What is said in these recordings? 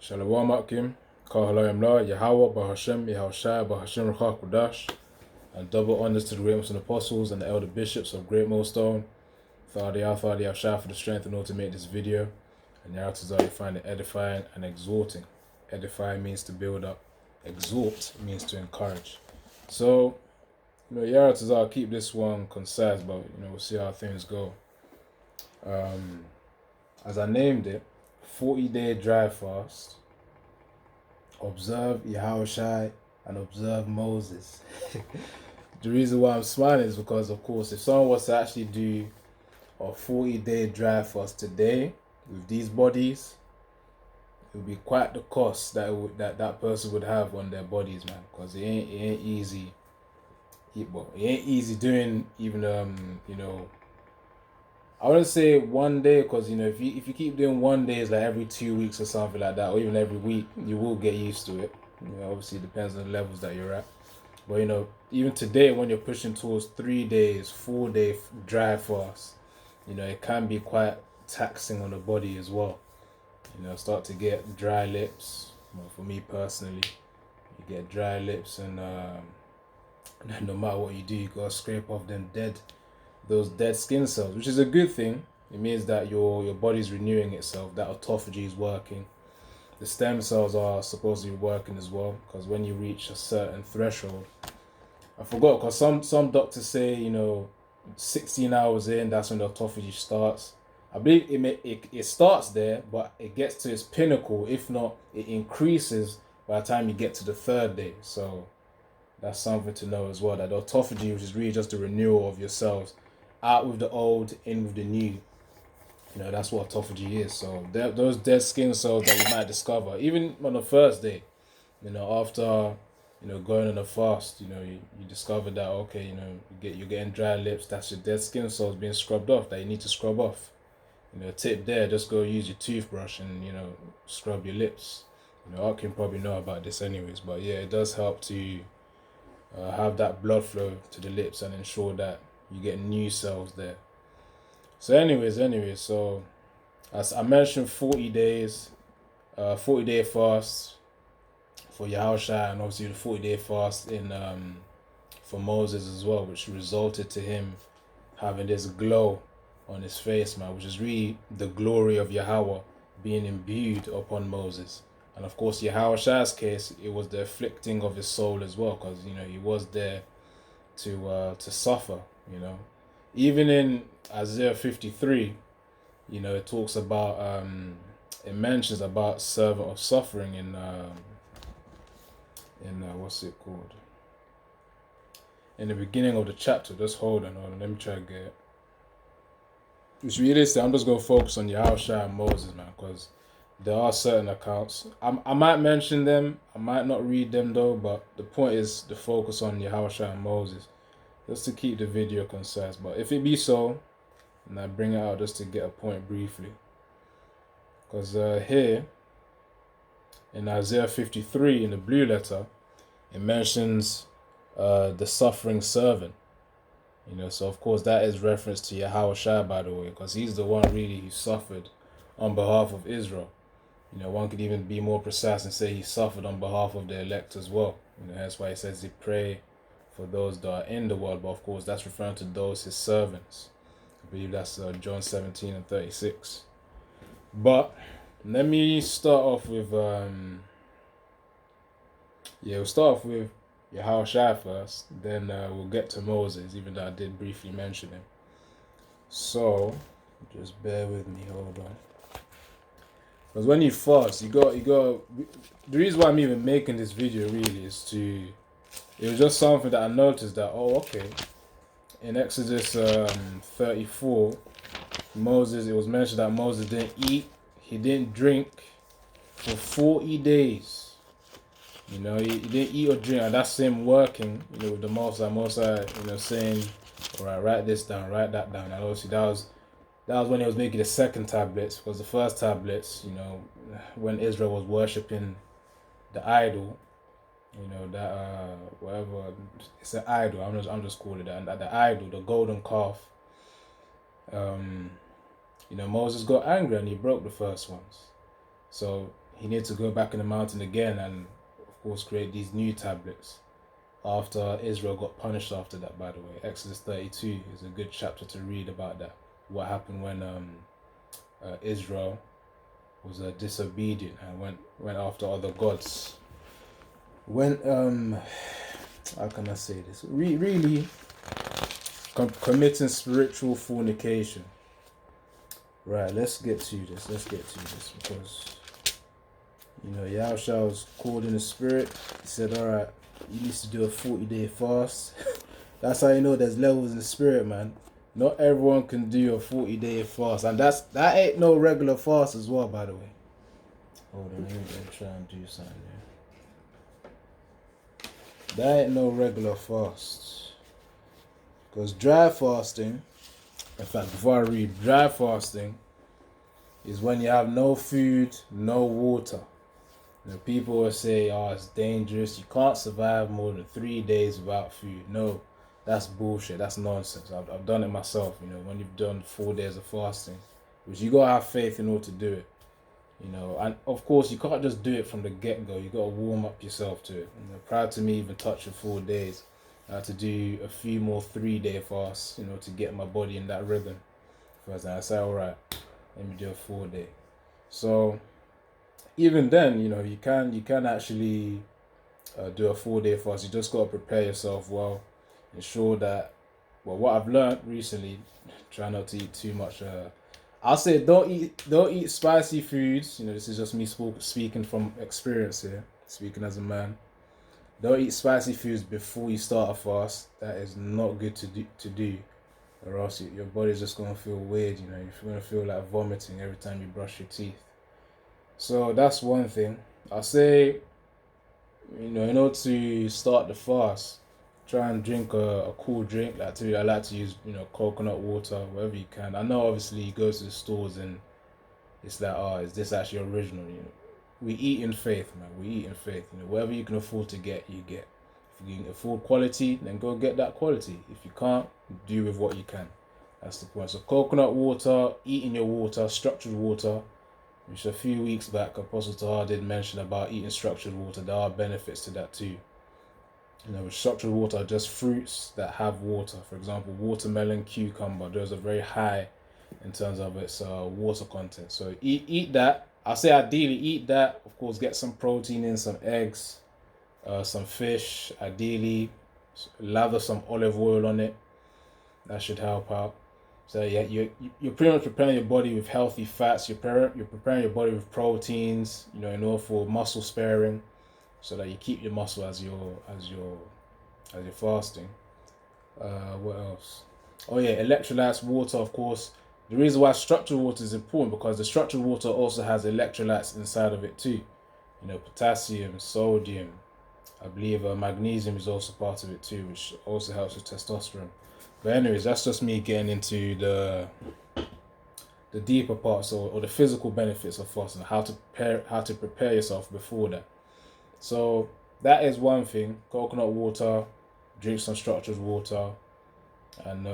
Shalom Akim, Kahalayim La, Yahweh, Bahashem, Yahawashi, Bahashem Rakha Kudash, and double honors to the great most apostles and the elder bishops of Great Millstone. Father Yahshua for the strength in order to make this video. And Yahawashi, you find it edifying and exhorting. Edify means to build up, exhort means to encourage. So, Yahawashi, I'll keep this one concise, but we'll see how things go. As I named it, 40-day dry fast. Observe Yahawashi and observe Moses. The reason why I'm smiling is because, of course, if someone was to actually do a 40-day dry fast today with these bodies, it would be quite the cost that person would have on their bodies, man. Because it ain't easy. It ain't easy doing even I wouldn't say one day, because if you keep doing one day, it's like every 2 weeks or something like that, or even every week, you will get used to it. Obviously it depends on the levels that you're at. But even today, when you're pushing towards 3 days, 4-day dry fast, it can be quite taxing on the body as well. Start to get dry lips. Well, for me personally, you get dry lips, and no matter what you do, you gotta scrape off those dead skin cells, which is a good thing. It means that your body's renewing itself, that autophagy is working. The stem cells are supposed to be working as well, because when you reach a certain threshold, I forgot, because some doctors say 16 hours in, that's when the autophagy starts. I believe it starts there, but it gets to its pinnacle. If not, it increases by the time you get to the 3rd day. So that's something to know as well, that the autophagy, which is really just the renewal of your cells, out with the old, in with the new. That's what autophagy is. So those dead skin cells that you might discover, even on the first day, after going on a fast, you discover that, okay, you're getting dry lips. That's your dead skin cells being scrubbed off, that you need to scrub off. Tip there, just go use your toothbrush and scrub your lips. I can probably know about this anyways, but yeah, it does help to have that blood flow to the lips and ensure that you get new cells there. So anyways, so as I mentioned, 40 days, 40-day fast for Yahawashi, and obviously the 40-day fast for Moses as well, which resulted to him having this glow on his face, man, which is really the glory of Yahweh being imbued upon Moses. And of course, Yahawashi's case, it was the afflicting of his soul as well, because he was there to suffer. Even in Isaiah 53, it talks about it mentions about servant of suffering in what's it called? In the beginning of the chapter. Just hold on, let me try to get it. It's realistic. I'm just gonna focus on Yahawashi and Moses, man, because there are certain accounts. I might mention them, I might not read them though, but the point is to focus on Yahawashi and Moses, just to keep the video concise. But if it be so, and I bring it out just to get a point briefly, because here in Isaiah 53 in the blue letter, it mentions the suffering servant. So of course that is reference to Yahawashi, by the way, because he's the one really who suffered on behalf of Israel. One could even be more precise and say he suffered on behalf of the elect as well. That's why he says he pray for those that are in the world, but of course that's referring to those his servants. I believe that's John 17 and 36. But let me start off with we'll start off with Yahawashi first, then we'll get to Moses, even though I did briefly mention him. So just bear with me, hold on. Because when you fast, you got. The reason why I'm even making this video really is it was just something that I noticed that, okay, in Exodus 34, Moses, it was mentioned that Moses didn't eat, he didn't drink for 40 days. He didn't eat or drink, and that's him working, with the Mosai, saying, all right, write this down, write that down. And obviously that was when he was making the second tablets, because the first tablets, when Israel was worshipping the idol, that whatever, it's an idol. I'm just calling it that. And the idol, the golden calf. Moses got angry and he broke the first ones. So he needed to go back in the mountain again and, of course, create these new tablets. After Israel got punished after that, by the way, Exodus 32 is a good chapter to read about that. What happened when Israel was disobedient and went after other gods. When how can I say this? Really committing spiritual fornication. Right, let's get to this. Because Yahawashi was called in the spirit. He said, all right, you need to do a 40-day fast. That's how you know there's levels in the spirit, man. Not everyone can do a 40-day fast, and that ain't no regular fast as well, by the way. Hold on, let me try and do something here. That ain't no regular fast. Because dry fasting, in fact, before I read, dry fasting is when you have no food, no water. People will say, oh, it's dangerous. You can't survive more than 3 days without food. No, that's bullshit. That's nonsense. I've done it myself, when you've done 4 days of fasting. Which you got to have faith in order to do it. And of course, you can't just do it from the get-go. You got to warm up yourself to it. Prior to me even touching 4 days, I had to do a few more 3-day fasts, to get my body in that rhythm. First, I said, all right, let me do a 4-day. So even then, you can actually do a 4-day fast. You just got to prepare yourself well. Ensure that, what I've learned recently, try not to eat too much. I'll say don't eat spicy foods. This is just me speaking from experience here, speaking as a man. Don't eat spicy foods before you start a fast. That is not good to do, or else your body's just gonna feel weird. You're gonna feel like vomiting every time you brush your teeth. So that's one thing. I'll say, in order to start the fast, try and drink a cool drink. I like to use, coconut water, whatever you can. I know obviously you go to the stores and it's like, oh, is this actually original? We eat in faith, man. We eat in faith. Whatever you can afford to get, you get. If you can afford quality, then go get that quality. If you can't, do with what you can. That's the point. So coconut water, eating your water, structured water, which a few weeks back Apostle Tahar did mention about eating structured water. There are benefits to that too. With structured water are just fruits that have water. For example, watermelon, cucumber, those are very high in terms of its water content. So eat that. I'll say ideally eat that. Of course, get some protein in, some eggs, some fish. Ideally, lather some olive oil on it. That should help out. So yeah, you're pretty much preparing your body with healthy fats. You're preparing your body with proteins. In order for muscle sparing, so that you keep your muscle as you're fasting. What else? Oh yeah, electrolytes, water, of course. The reason why structured water is important because the structured water also has electrolytes inside of it too. Potassium, sodium. I believe magnesium is also part of it too, which also helps with testosterone. But anyways, that's just me getting into the deeper parts or the physical benefits of fasting, how to prepare yourself before that. So that is one thing. Coconut water, drink some structured water, and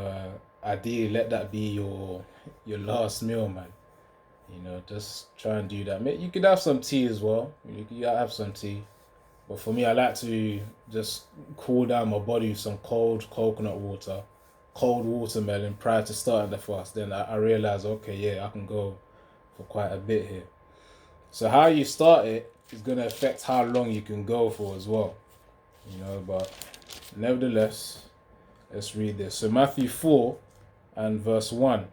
ideally let that be your last meal, man. Just try and do that. You could have some tea as well. You could have some tea. But for me, I like to just cool down my body with some cold coconut water, cold watermelon prior to starting the fast. Then I realize, okay, yeah, I can go for quite a bit here. So how you start it is going to affect how long you can go for as well. But nevertheless, let's read this. So Matthew 4 and verse 1.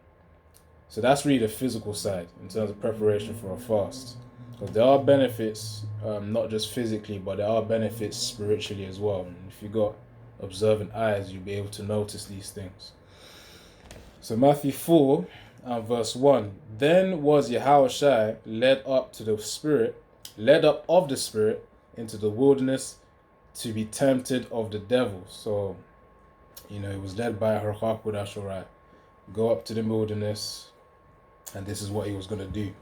So that's really the physical side in terms of preparation for a fast. Because there are benefits, not just physically, but there are benefits spiritually as well. And if you got observant eyes, you'll be able to notice these things. So Matthew 4 and verse 1. Then was Yahawashi led up of the Spirit into the wilderness to be tempted of the devil. So, he was led by Yahawashi. Go up to the wilderness, and this is what he was going to do.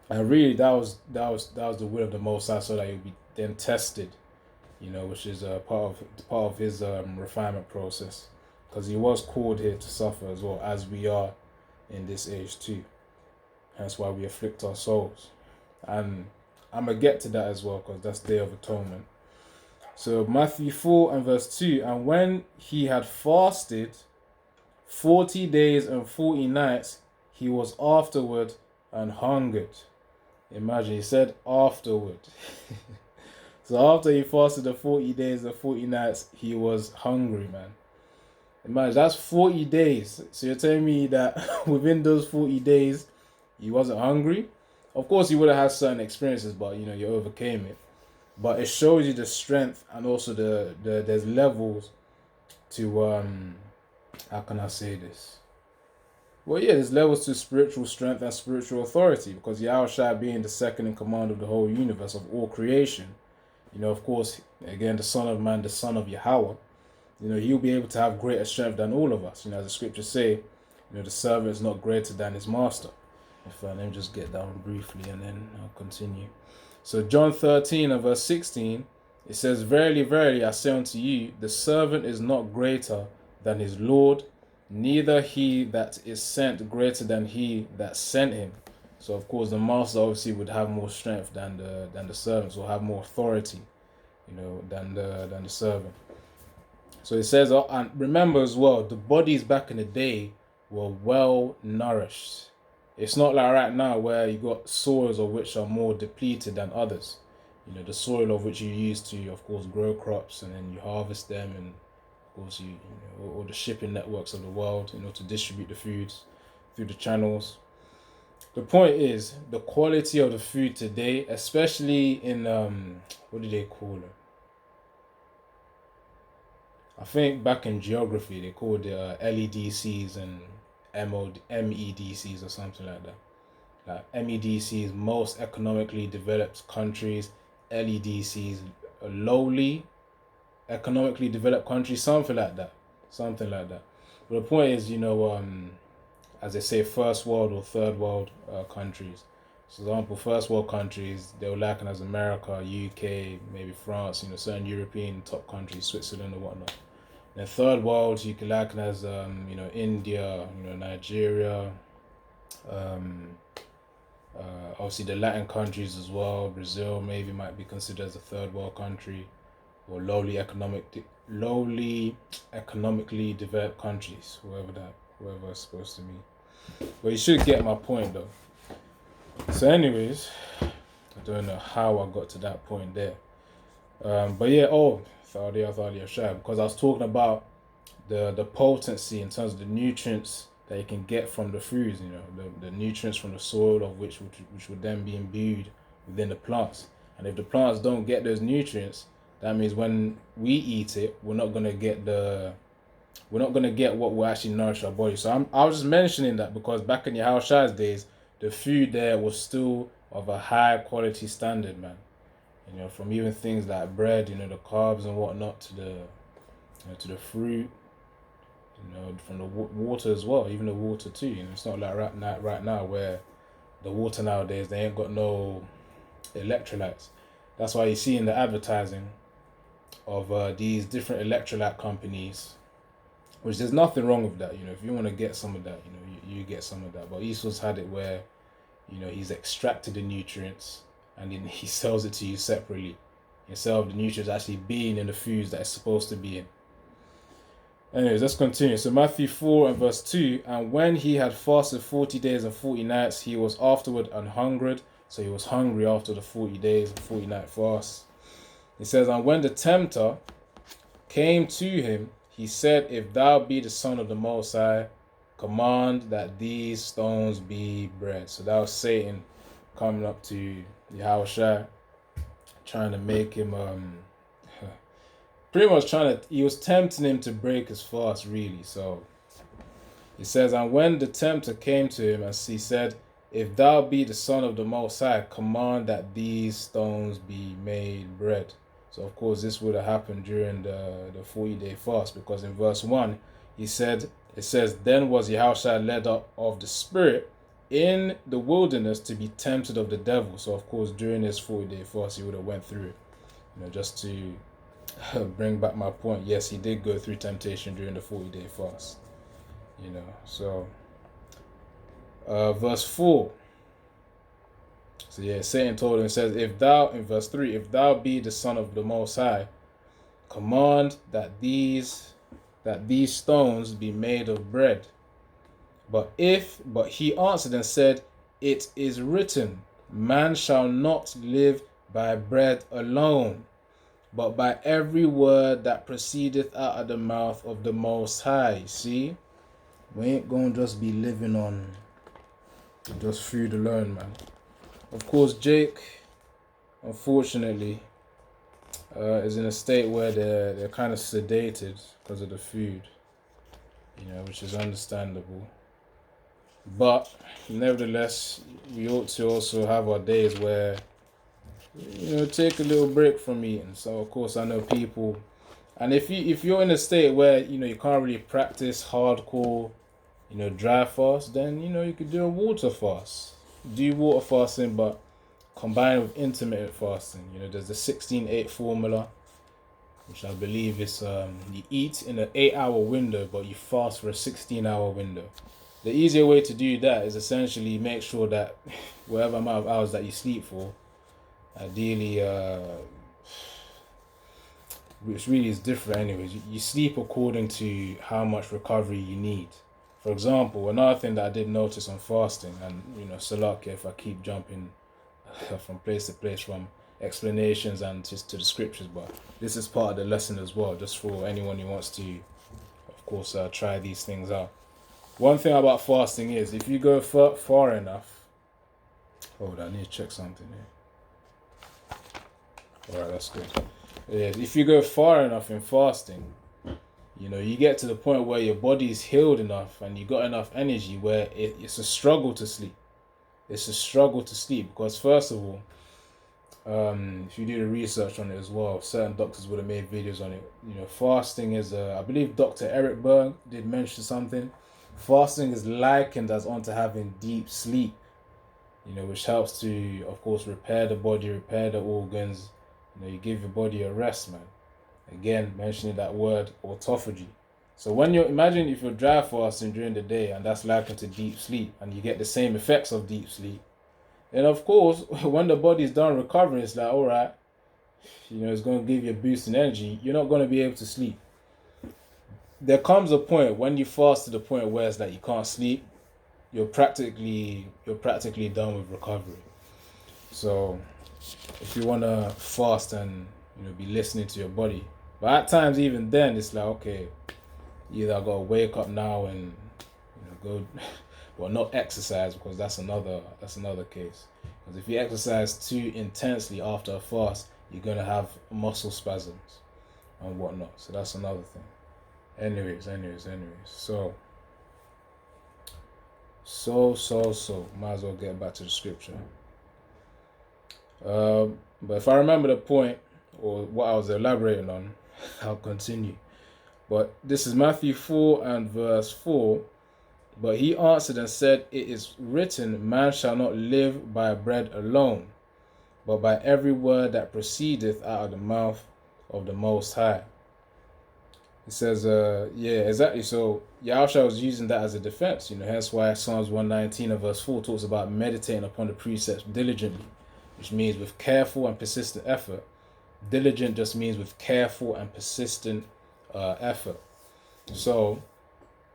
And really, that was the will of the Most High, so that he'll be then tested, which is part of his refinement process, because he was called here to suffer as well as we are in this age too. That's why we afflict our souls. And I'm going to get to that as well because that's Day of Atonement. So Matthew 4 and verse 2, and when he had fasted 40 days and 40 nights, he was afterward and hungered. Imagine, he said afterward. So after he fasted the 40 days and 40 nights, he was hungry, man. Imagine, that's 40 days. So you're telling me that within those 40 days, he wasn't hungry? Of course, he would have had certain experiences, but you overcame it. But it shows you the strength and also there's levels to how can I say this? Well, yeah, there's levels to spiritual strength and spiritual authority because Yahawashi being the second in command of the whole universe, of all creation, of course, again, the Son of Man, the Son of Yahweh, he'll be able to have greater strength than all of us. As the scriptures say, the servant is not greater than his master. Let me just get down briefly and then I'll continue. So John 13 and verse 16, it says, verily, verily, I say unto you, the servant is not greater than his Lord, neither he that is sent greater than he that sent him. So of course the master obviously would have more strength than the servants, or have more authority, than the servant. So it says, and remember as well, the bodies back in the day were well nourished. It's not like right now where you got soils of which are more depleted than others. The soil of which you use to, of course, grow crops, and then you harvest them, and of course all the shipping networks of the world, to distribute the foods through the channels. The point is the quality of the food today, especially in what do they call it? I think back in geography they called it LEDCs and MEDCs or something like that. Like MEDCs, most economically developed countries, LEDCs, lowly economically developed countries, something like that. But the point is, as they say, first world or third world countries. So, for example, first world countries, they were lacking as America, UK, maybe France, certain European top countries, Switzerland or whatnot. And then third world, you can liken as, India, Nigeria, obviously the Latin countries as well. Brazil maybe might be considered as a third world country, or lowly economically developed countries, whoever it's supposed to mean. But you should get my point though. So anyways, I don't know how I got to that point there. But yeah, because I was talking about the potency in terms of the nutrients that you can get from the foods, the nutrients from the soil of which would then be imbued within the plants. And if the plants don't get those nutrients, that means when we eat it, we're not gonna get what will actually nourish our body. So I was just mentioning that because back in Yahawashi's days, the food there was still of a high quality standard, man. From even things like bread, the carbs and whatnot, to the fruit, from the water as well, even the water too. It's not like right now where the water nowadays, they ain't got no electrolytes. That's why you see in the advertising of these different electrolyte companies, which there's nothing wrong with that. If you want to get some of that, you get some of that. But Esau's had it where, he's extracted the nutrients and then he sells it to you separately, instead of the nutrients actually being in the foods that it's supposed to be in. Anyways, let's continue. So Matthew 4 and verse 2, and when he had fasted 40 days and 40 nights, he was afterward an hungered. So he was hungry after the 40 days and 40 night fast. It says, and when the tempter came to him, he said, if thou be the Son of the Most High, command that these stones be bread. So that was Satan coming up to Yahawashi, trying to make him pretty much he was tempting him to break his fast, really. So it says, and when the tempter came to him, as he said, if thou be the Son of the Most High, command that these stones be made bread. So of course this would have happened during the 40-day fast, because in verse 1 it says, then was Yahawashi led up of the Spirit in the wilderness to be tempted of the devil. So of course during this 40-day fast he would have went through it, just to bring back my point. Yes, he did go through temptation during the 40-day fast. So verse 4, So yeah, Satan told him, says, if thou, in verse 3, if thou be the Son of the Most High, command that these stones be made of bread. But he answered and said, it is written, man shall not live by bread alone, but by every word that proceedeth out of the mouth of the Most High. See, we ain't gonna just be living on just food alone, man. Of course, Jake, unfortunately, is in a state where they're kind of sedated because of the food, which is understandable. But nevertheless, we ought to also have our days where take a little break from eating. So of course, I know people, and if you're in a state where you can't really practice hardcore, dry fast, then you could do a water fast. Do water fasting, but combined with intermittent fasting. There's the 16-8 formula, which I believe is you eat in an 8-hour window, but you fast for a 16-hour window. The easier way to do that is essentially make sure that whatever amount of hours that you sleep for, ideally, which really is different anyways, you sleep according to how much recovery you need. For example, another thing that I did notice on fasting, and Salak, if I keep jumping from place to place from explanations and just to the scriptures, but this is part of the lesson as well, just for anyone who wants to, of course, try these things out. One thing about fasting is if you go far enough. Hold on, I need to check something here. Alright, that's good. Yeah, if you go far enough in fasting, you get to the point where your body's healed enough and you got enough energy where it's a struggle to sleep. It's a struggle to sleep because, first of all, if you do the research on it as well, certain doctors would have made videos on it. Fasting is, I believe Dr. Eric Berg did mention something. Fasting is likened as onto having deep sleep, which helps to, of course, repair the body, repair the organs. You give your body a rest, man. Again, mentioning that word, autophagy. So when imagine if you're dry fasting during the day and that's likened to deep sleep and you get the same effects of deep sleep, then of course, when the body's done recovering, it's like, all right, it's going to give you a boost in energy. You're not going to be able to sleep. There comes a point when you fast to the point where it's like you can't sleep. You're practically done with recovery. So if you want to fast and be listening to your body, but at times even then it's like, okay, either I gotta wake up now and go, well, not exercise, because that's another case. Because if you exercise too intensely after a fast, you're gonna have muscle spasms and whatnot. So that's another thing. Anyways. So might as well get back to the scripture. But if I remember the point or what I was elaborating on, I'll continue. But this is Matthew 4 and verse 4. But he answered and said, it is written, man shall not live by bread alone, but by every word that proceedeth out of the mouth of the Most High. It says, yeah, exactly. So Yahawashi was using that as a defense, hence why Psalms 119 and verse 4 talks about meditating upon the precepts diligently, which means with careful and persistent effort. Diligent just means with careful and persistent effort. So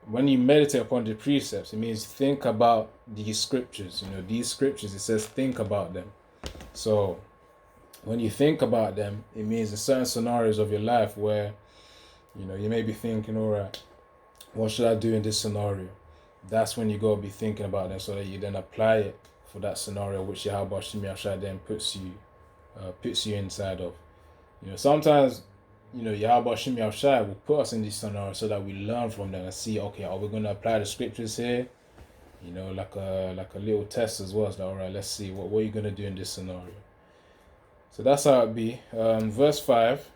when you meditate upon the precepts, it means think about these scriptures. These scriptures, it says think about them. So when you think about them, it means in certain scenarios of your life where you may be thinking, all right, what should I do in this scenario? That's when you go be thinking about them, so that you then apply it for that scenario, which Yahawashi then puts you inside of. Sometimes, Yahawashi will put us in these scenarios so that we learn from them and see, okay, are we going to apply the scriptures here? Like a little test as well. It's like, all right, let's see, what are you going to do in this scenario? So that's how it be. Verse 5.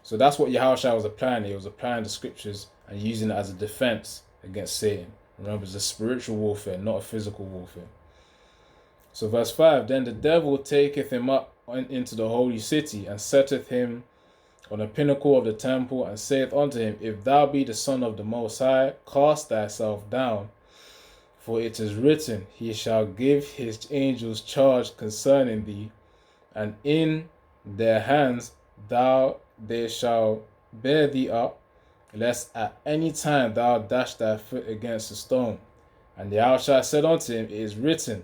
So that's what Yahawashi was applying. He was applying the scriptures and using it as a defense against Satan. Remember, it's a spiritual warfare, not a physical warfare. So verse 5, then the devil taketh him up into the holy city, and setteth him on the pinnacle of the temple, and saith unto him, if thou be the Son of the Most High, cast thyself down. For it is written, He shall give His angels charge concerning thee, and in their hands they shall bear thee up, lest at any time thou dash thy foot against a stone. And Yahawashi said unto him, it is written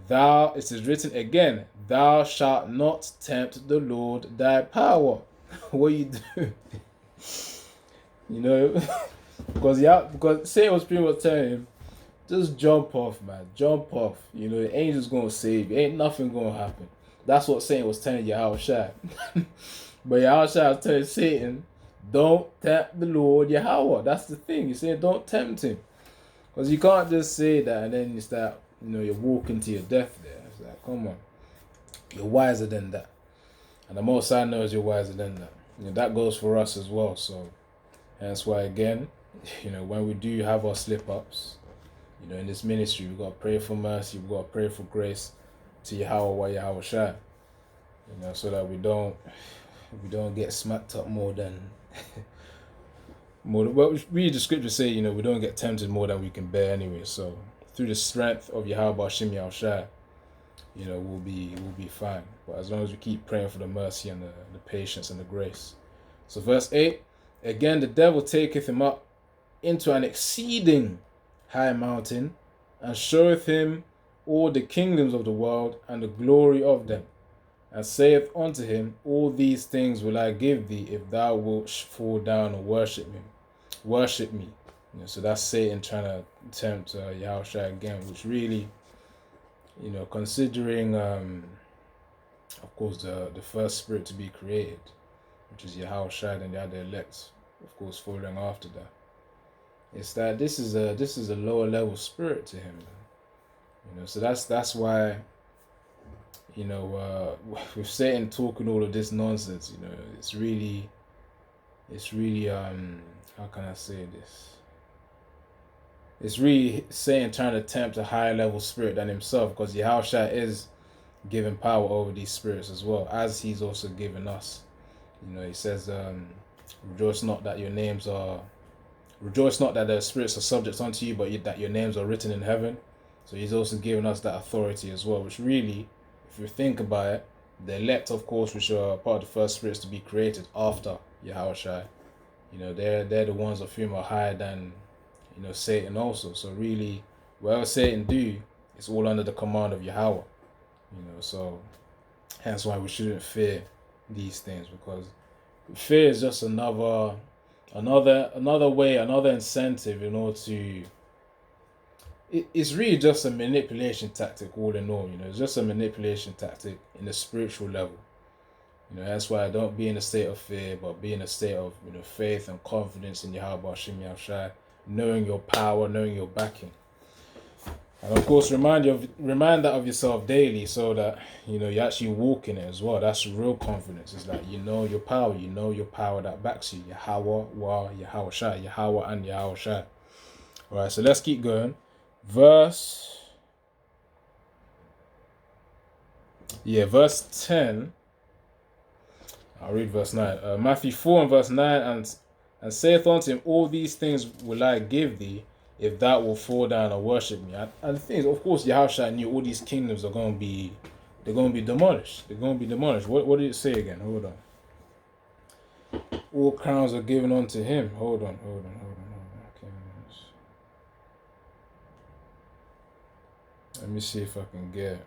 again, thou shalt not tempt the Lord thy power. What you do? Because Satan was pretty much telling him, just jump off, man. Jump off. The angel's gonna save you. Ain't nothing gonna happen. That's what Satan was telling Yahawashi. But Yahawashi was telling Satan, don't tempt the Lord Yahweh. That's the thing. He's saying don't tempt him. Because you can't just say that and then you start, you're walking to your death there. It's like, come on. You're wiser than that. And the Most High knows you're wiser than that. That goes for us as well. So that's why, again, when we do have our slip-ups, in this ministry, we've got to pray for mercy, we've got to pray for grace to Yahawashi, so that we don't get smacked up more than well, read the scripture say, we don't get tempted more than we can bear anyway. So through the strength of Yahawashi, we'll be fine. But as long as we keep praying for the mercy and the patience and the grace. So verse 8, again the devil taketh him up into an exceeding high mountain, and showeth him all the kingdoms of the world and the glory of them, and saith unto him, all these things will I give thee, if thou wilt fall down and worship me. So that's Satan trying to tempt Yahawashi again, which really, considering, of course, the first spirit to be created, which is Yahawashi, and the other elect, of course, following after that. It's that this is a lower level spirit to him, so that's why, with Satan talking all of this nonsense, it's really, how can I say this? It's really Satan trying to tempt a higher level spirit than himself, because Yahawashi is given power over these spirits as well, as he's also given us. He says, rejoice not that the spirits are subject unto you, but that your names are written in heaven. So he's also given us that authority as well, which really, if you think about it, the elect, of course, which are part of the first spirits to be created after Yahawashi, they're the ones of whom are higher than, Satan also. So really, whatever Satan do, it's all under the command of Yahweh. So hence why we shouldn't fear these things, because fear is just another way, another incentive in order to. It's really just a manipulation tactic, all in all. It's just a manipulation tactic in the spiritual level. That's why I don't be in a state of fear, but be in a state of faith and confidence in Yahawashi, knowing your power, knowing your backing, and of course remind that of yourself daily, so that you actually walk in it as well. That's real confidence. It's like your power, your power that backs you. Yahawashi, Yahweh and Yahawashi. All right, so let's keep going. Verse 10. I'll read verse 9. Matthew 4 and verse 9, and saith unto him, all these things will I give thee, if thou wilt fall down and worship me. And the thing is, of course, Yahawashi knew all these kingdoms are going to be demolished. They're going to be demolished. What did it say again? Hold on. All crowns are given unto him. Hold on. Let me see if I can get it.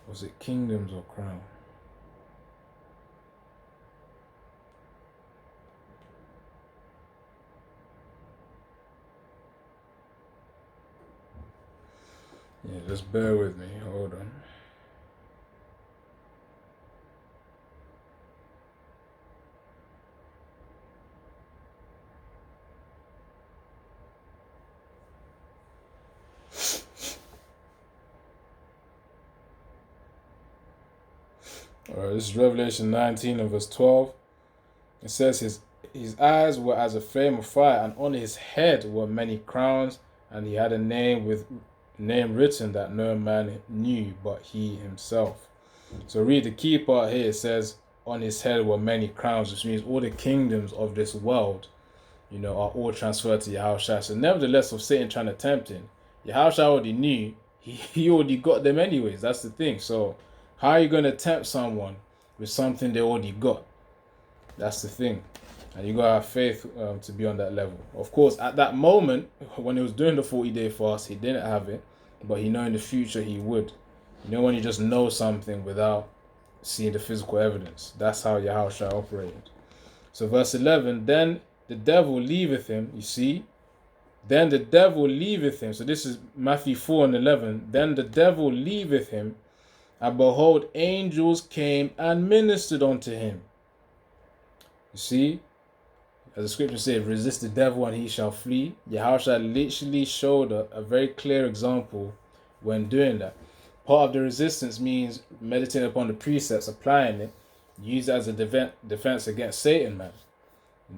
Was it kingdoms or crown? Yeah, just bear with me. Hold on. Alright, this is Revelation 19 and verse 12. It says his eyes were as a flame of fire, and on his head were many crowns, and he had a name written that no man knew but he himself. So read the key part here. It says, on his head were many crowns, which means all the kingdoms of this world, are all transferred to Yahawashi. So nevertheless, of Satan trying to tempt him, Yahawashi already knew he already got them anyways. That's the thing. So how are you going to tempt someone with something they already got? That's the thing. And you got to have faith to be on that level. Of course, at that moment, when he was doing the 40-day fast, he didn't have it. But he know in the future he would. When you just know something without seeing the physical evidence. That's how Yahawashi operated. So verse 11, then the devil leaveth him. You see? Then the devil leaveth him. So this is Matthew 4:11. Then the devil leaveth him, and behold, angels came and ministered unto him. You see? As the scripture says, resist the devil and he shall flee. Yahawashi literally showed a very clear example when doing that. Part of the resistance means meditating upon the precepts, applying it, use it as a defense against Satan, man.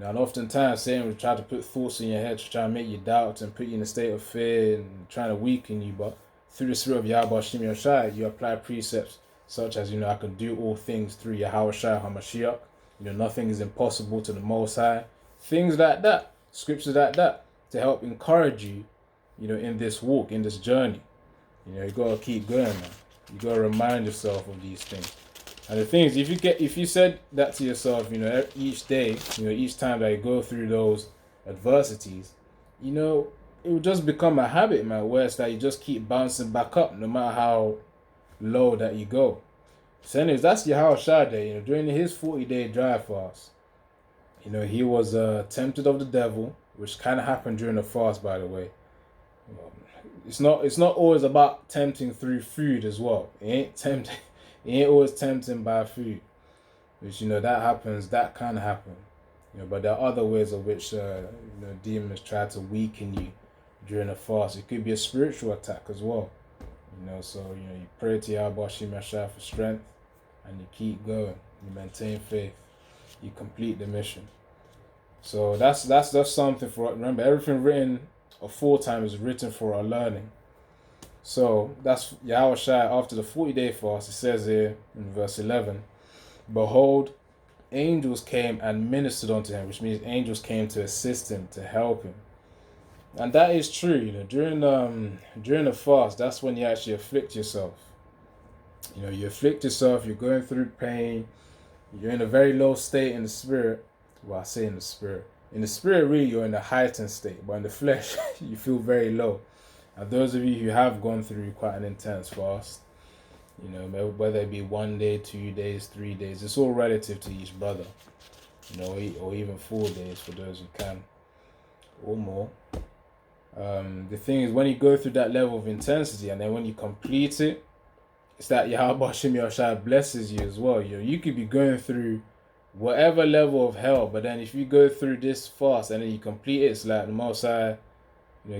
And oftentimes Satan will try to put thoughts in your head to try and make you doubt and put you in a state of fear and trying to weaken you. But through the spirit of Yahawashi, you apply precepts such as, I can do all things through Yahawashi HaMashiach. Nothing is impossible to the Most High. Things like that, scriptures like that, to help encourage you, in this walk, in this journey. You gotta keep going, man. You gotta remind yourself of these things. And the thing is, if you said that to yourself, each day, each time that you go through those adversities, it will just become a habit, man, where it's like you just keep bouncing back up no matter how low that you go. So anyways, that's Yahawashi Day. During his 40-day dry fast, he was tempted of the devil, which kind of happened during the fast, by the way. It's not always about tempting through food as well. It ain't always tempting by food, which that happens. That can happen, but there are other ways of which demons try to weaken you during a fast. It could be a spiritual attack as well. So you pray to Yahawashi Mashah for strength, and you keep going. You maintain faith. You complete the mission. So that's something for. Remember, everything written aforetime is written for our learning. So that's Yahawashi after the 40-day fast. It says here in verse 11, behold, angels came and ministered unto him, which means angels came to assist him, to help him. And that is true. During the fast, that's when you actually afflict yourself. You afflict yourself. You're going through pain. You're in a very low state in the spirit. Well, I say in the spirit. In the spirit, really, you're in a heightened state. But in the flesh, you feel very low. And those of you who have gone through quite an intense fast, whether it be 1 day, 2 days, 3 days, it's all relative to each brother. Or even 4 days for those who can, or more. The thing is, when you go through that level of intensity and then when you complete it, it's that Yahawashi blesses you as well. You could be going through whatever level of hell, but then if you go through this fast and then you complete it, it's like the Most High,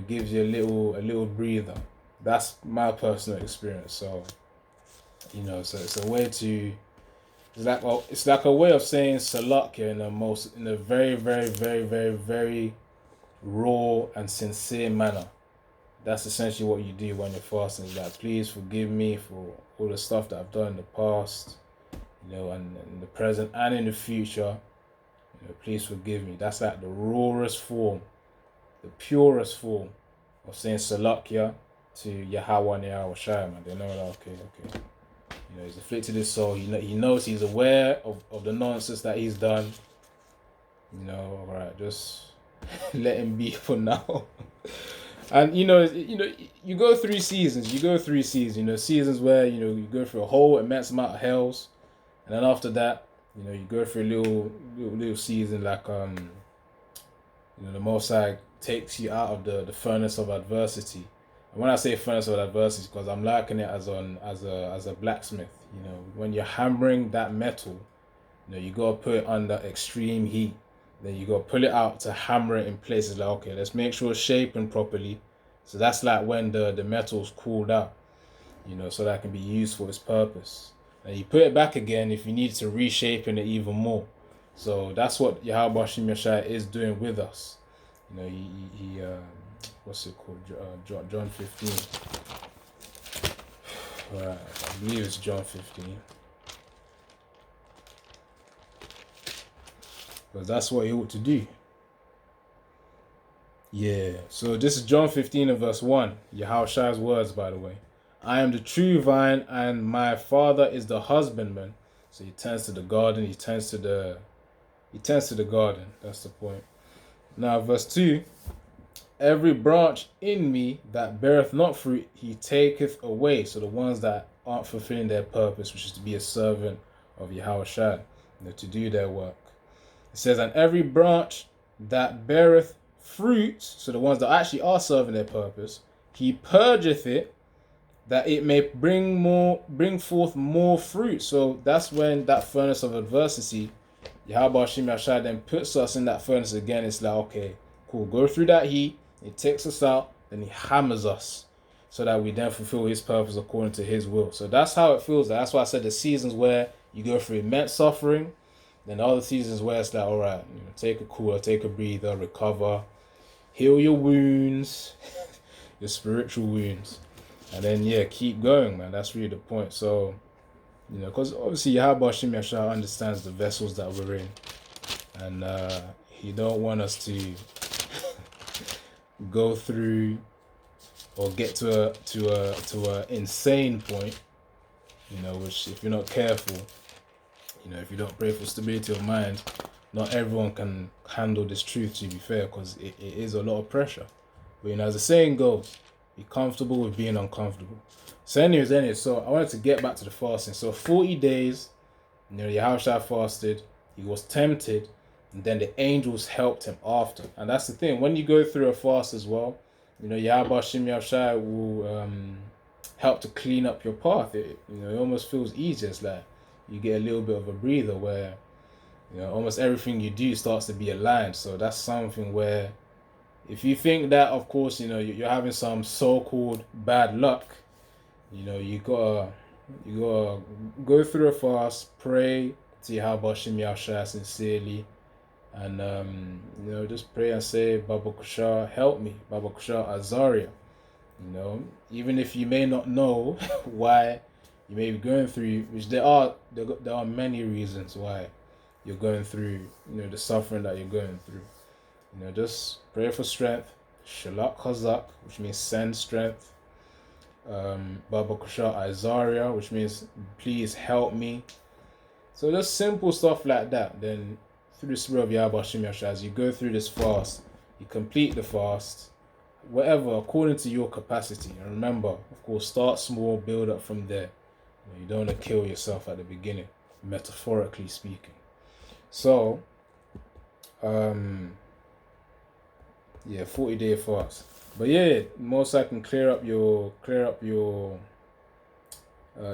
gives you a little breather. That's my personal experience. So, so it's a way to. It's like a way of saying Salakia in a very, very, very, very, very raw and sincere manner. That's essentially what you do when you're fasting. Is like, please forgive me for all the stuff that I've done in the past, and in the present and in the future. Please forgive me. That's like the rawest form, the purest form of saying Salakia to Yahweh and Yahawashi, man. They know that, okay. He's afflicted his soul. He knows, he's aware of the nonsense that he's done. Alright, just let him be for now. And you go through seasons. Seasons where you go through a whole immense amount of hells, and then after that, you go through a little season like the Most High takes you out of the furnace of adversity. And when I say furnace of adversity, because I'm likening it as a blacksmith. When you're hammering that metal, you gotta put it under extreme heat. Then you gotta pull it out to hammer it in places. Like, okay, let's make sure it's shaping properly. So that's like when the metal's cooled out, so that it can be used for its purpose. And you put it back again if you need to reshape it even more. So that's what Yahawashi Mashai is doing with us. He what's it called? John 15. Right, I believe it's John 15. because that's what he ought to do. Yeah, so this is John 15 and verse 1. Yahawashi's words, by the way. I am the true vine, and my Father is the husbandman. So he tends to the garden, he tends to the garden. That's the point. Now, verse 2. Every branch in me that beareth not fruit, he taketh away. So the ones that aren't fulfilling their purpose, which is to be a servant of Yahawashi, to do their work. It says, and every branch that beareth fruit, so the ones that actually are serving their purpose, he purgeth it, that it may bring forth more fruit. So that's when that furnace of adversity, Yahawashi then puts us in that furnace again. It's like, okay, cool, go through that heat. It takes us out, then he hammers us so that we then fulfill his purpose according to his will. So that's how it feels. That's why I said the seasons where you go through immense suffering, then other seasons where it's like, all right, take a cooler, take a breather, recover, heal your wounds, your spiritual wounds, and then keep going, man. That's really the point. So, because obviously Yahawashi understands the vessels that we're in, and he don't want us to go through or get to a insane point, which if you're not careful, if you don't pray for stability of mind, not everyone can handle this truth, to be fair, because it is a lot of pressure. But as the saying goes, be comfortable with being uncomfortable. So anyways, so I wanted to get back to the fasting. So 40 days, Yahawashi fasted, he was tempted, and then the angels helped him after. And that's the thing. When you go through a fast as well, Yahawashi will help to clean up your path. It almost feels easier. It's like you get a little bit of a breather where, almost everything you do starts to be aligned. So that's something where, if you think that, of course, you're having some so-called bad luck, you gotta go through a fast, pray to Yahawashi sincerely, and just pray and say, Baba Kusha, help me, Baba Kusha Azaria. Even if you may not know why you may be going through, which there are many reasons why you're going through, the suffering that you're going through. Just pray for strength. Shalak Hazak, which means send strength. Baba Kusha Azaria, which means please help me. So just simple stuff like that. Then through the spirit of Yahawashi, as you go through this fast, you complete the fast, whatever, according to your capacity. And remember, of course, start small, build up from there. You don't want to kill yourself at the beginning, metaphorically speaking. So, 40-day fast. But most I can clear up your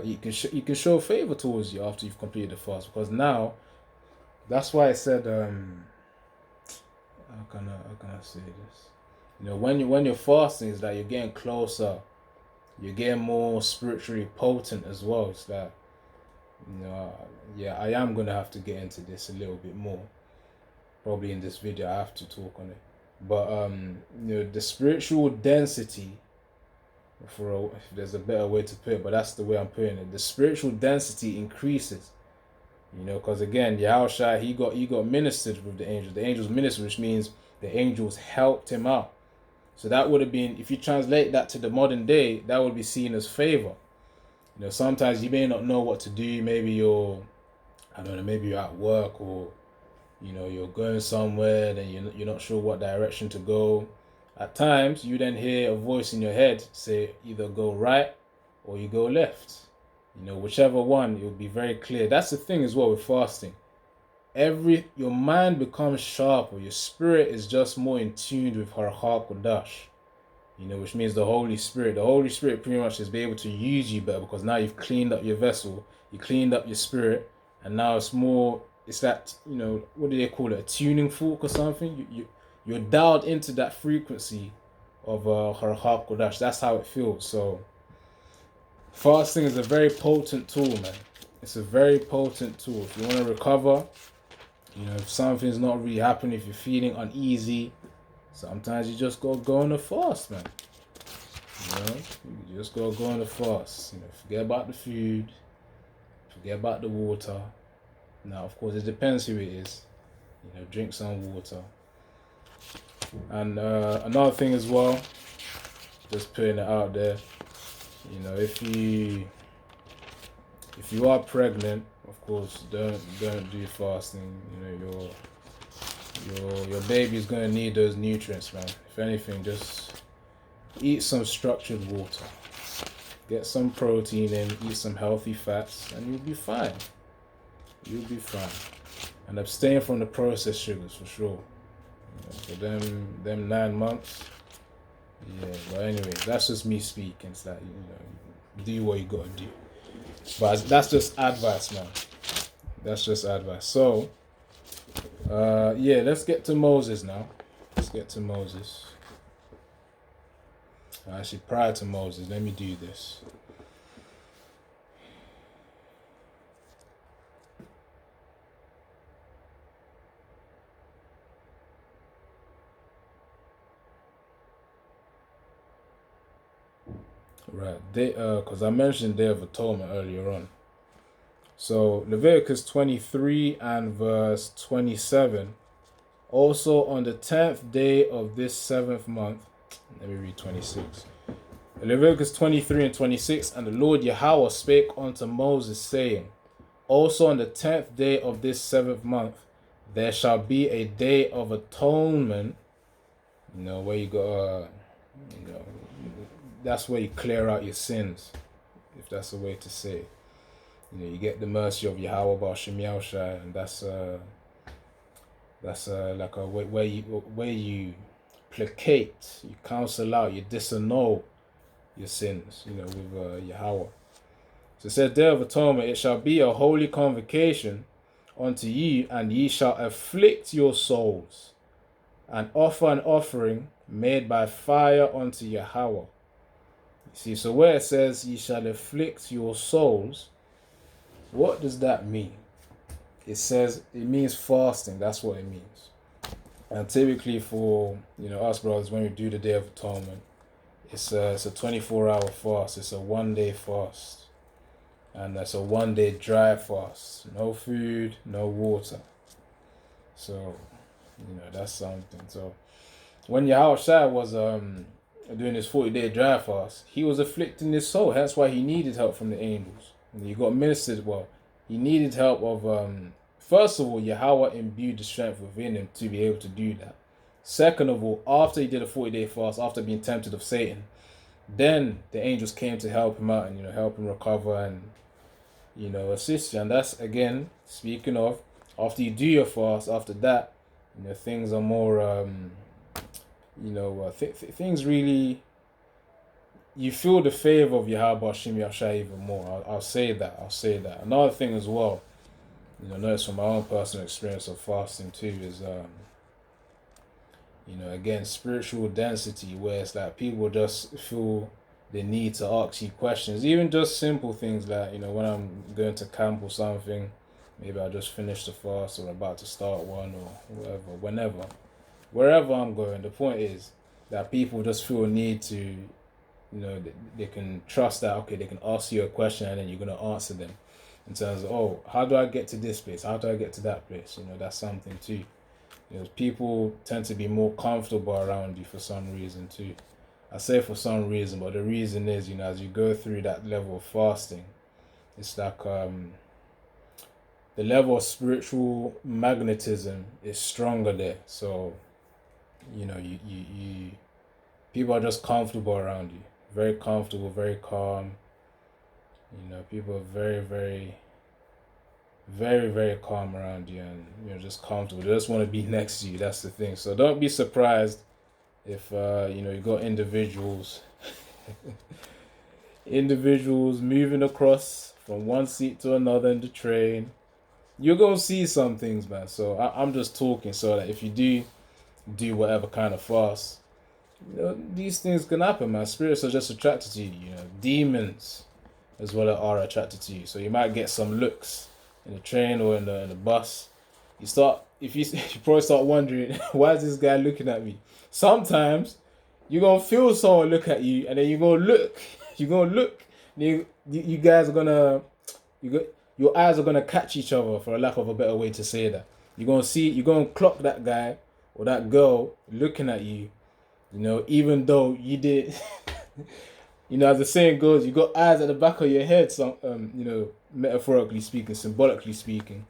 you can show favor towards you after you've completed the fast, because now that's why I said how can I say this? When you're fasting, it's like you're getting closer, you're getting more spiritually potent as well. It's like I am gonna have to get into this a little bit more. Probably in this video I have to talk on it. But the spiritual density, if there's a better way to put it, but that's the way I'm putting it. The spiritual density increases, because again, Yahawashi, he got ministered with the angels. The angels ministered, which means the angels helped him out. So that would have been, if you translate that to the modern day, that would be seen as favor. Sometimes you may not know what to do. Maybe you're at work, or you're going somewhere, then you're not sure what direction to go. At times, you then hear a voice in your head say either go right or you go left. Whichever one, it'll be very clear. That's the thing as well with fasting. Your mind becomes sharper. Your spirit is just more in tune with Harha Kodash. Which means the Holy Spirit. The Holy Spirit pretty much is be able to use you better, because now you've cleaned up your vessel, you cleaned up your spirit, and now it's that, what do they call it? A tuning fork or something? You're dialed into that frequency of Harha Kodash. That's how it feels. So fasting is a very potent tool, man. It's a very potent tool. If you want to recover, if something's not really happening, if you're feeling uneasy, sometimes you just gotta go on a fast, man. You just gotta go on a fast. Forget about the food, forget about the water. Now, of course, it depends who it is. Drink some water. And another thing as well, just putting it out there, if you are pregnant, of course, don't do fasting. Your baby's gonna need those nutrients, man. If anything, just eat some structured water. Get some protein in, eat some healthy fats, and you'll be fine. You'll be fine. And abstain from the processed sugars for sure. For them 9 months. Yeah, but anyway, that's just me speaking. It's like, do what you gotta do. But that's just advice, man. That's just advice. So, let's get to Moses now. Let's get to Moses. Actually, prior to Moses, let me do this. Right, because I mentioned Day of Atonement earlier on. So Leviticus 23 and verse 27. Also on the 10th day of this 7th month. Let me read 26. Leviticus 23 and 26. And the Lord Yahweh spake unto Moses, saying, also on the 10th day of this 7th month, there shall be a day of atonement. Where you go, that's where you clear out your sins, if that's a way to say it. You get the mercy of Yahweh B'Shem Yahawashi, and that's like a way where you placate, you counsel out, you disannul your sins, with Yahweh. So it says, Day of Atonement, it shall be a holy convocation unto you, and ye shall afflict your souls, and offer an offering made by fire unto Yahweh. See, so where it says, ye shall afflict your souls, what does that mean? It says, it means fasting. That's what it means. And typically for, us brothers, when we do the Day of Atonement, it's a 24-hour fast. It's a 1-day fast. And that's a 1-day dry fast. No food, no water. So, that's something. So, when Yahawashi was doing his 40-day dry fast, he was afflicting his soul. That's why he needed help from the angels. And he got ministered. Well, he needed help of, first of all, Yahweh imbued the strength within him to be able to do that. Second of all, after he did a 40-day fast, after being tempted of Satan, then the angels came to help him out and, help him recover and, assist you. And that's, again, speaking of, after you do your fast, after that, things are more, things really, you feel the favor of Yahweh B'Shem Yahawashi even more. I'll say that. Another thing as well, notice from my own personal experience of fasting too, is, again, spiritual density, where it's like people just feel the need to ask you questions, even just simple things like, when I'm going to camp or something, maybe I just finished the fast or about to start one or wherever I'm going. The point is that people just feel a need to, they can trust that, okay, they can ask you a question and then you're going to answer them in terms of, oh, how do I get to this place? How do I get to that place? That's something too. People tend to be more comfortable around you for some reason too. I say for some reason, but the reason is, as you go through that level of fasting, it's like the level of spiritual magnetism is stronger there. So, you people are just comfortable around you. Very comfortable, very calm. People are very, very, very, very calm around you and just comfortable. They just want to be next to you. That's the thing. So don't be surprised if you got individuals moving across from one seat to another in the train. You're gonna see some things, man. So I'm just talking so that if you do whatever kind of fast, these things can happen, man. Spirits are just attracted to you. Demons as well are attracted to you. So you might get some looks in the train or in the bus. You probably start wondering, why is this guy looking at me? Sometimes you're gonna feel someone look at you, and then you're gonna look. You guys are gonna, your eyes are gonna catch each other, for a lack of a better way to say that. you're gonna clock that guy or that girl looking at you, even though you did, as the saying goes, you got eyes at the back of your head, some, metaphorically speaking, symbolically speaking,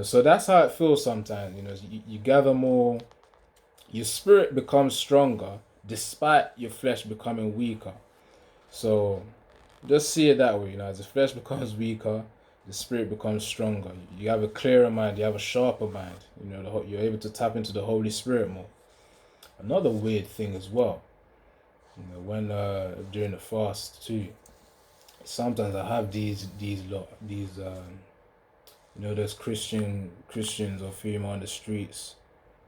so that's how it feels sometimes, you gather more, your spirit becomes stronger despite your flesh becoming weaker. So just see it that way, as the flesh becomes weaker, the spirit becomes stronger. You have a clearer mind, you have a sharper mind. You're able to tap into the Holy Spirit more. Another weird thing as well, when during the fast too, sometimes I have those Christians or female on the streets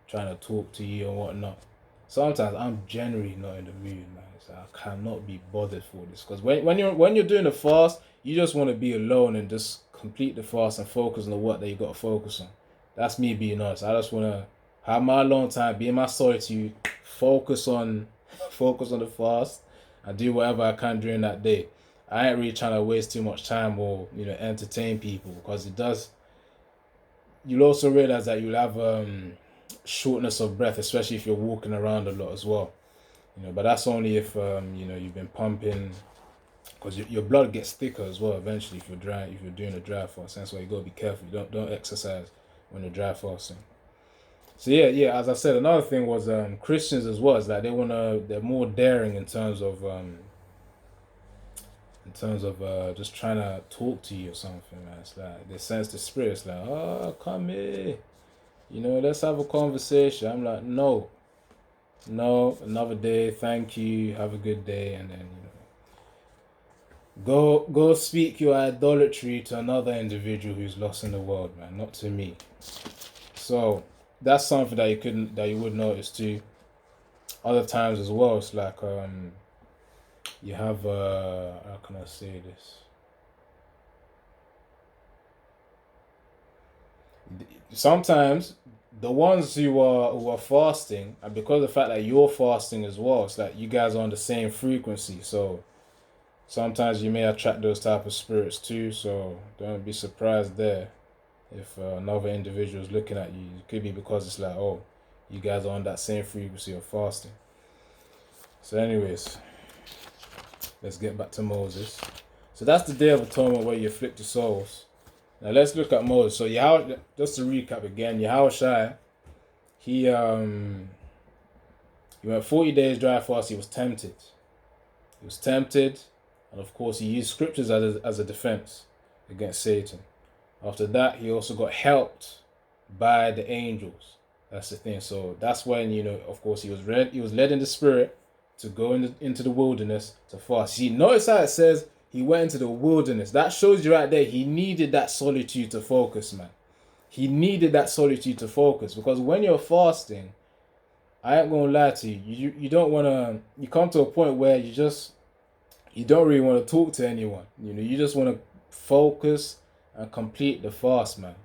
trying to talk to you and whatnot. Sometimes I'm generally not in the mood, man. So I cannot be bothered for this because when you're doing the fast, you just want to be alone and just complete the fast and focus on the work that you got to focus on. That's me being honest. I just want to have my alone time, be in my solitude, focus on the fast, and do whatever I can during that day. I ain't really trying to waste too much time or entertain people because it does. You'll also realize that you'll have shortness of breath, especially if you're walking around a lot as well. But that's only if you've been pumping, because your blood gets thicker as well eventually if you're doing a dry fast. That's why you gotta be careful. You don't exercise when you're dry fasting. So yeah. As I said, another thing was Christians as well. Is like they're more daring in terms of just trying to talk to you or something, man. It's like they sense the spirit. It's like, oh, come here, let's have a conversation. I'm like, no, another day, thank you, have a good day, and then go speak your idolatry to another individual who's lost in the world, man, not to me. So that's something that you would notice too. Other times as well, it's like you have how can I say this? Sometimes the ones who are fasting, and because of the fact that you're fasting as well, it's like you guys are on the same frequency. So sometimes you may attract those type of spirits too. So don't be surprised there if another individual is looking at you. It could be because it's like, oh, you guys are on that same frequency of fasting. So anyways, let's get back to Moses. So that's the Day of Atonement where you afflict your souls. Now let's look at Moses. So just to recap again, Yahawashi, he went 40 days dry fast. He was tempted. And of course he used scriptures as a defense against Satan. After that, he also got helped by the angels. That's the thing. So that's when of course he was led in the spirit to go into the wilderness to fast. See, notice how it says he went into the wilderness. That shows you right there, he needed that solitude to focus, man. He needed that solitude to focus because when you're fasting, I ain't gonna lie to you, you don't want to, you come to a point where you don't really want to talk to anyone. You just want to focus and complete the fast, man.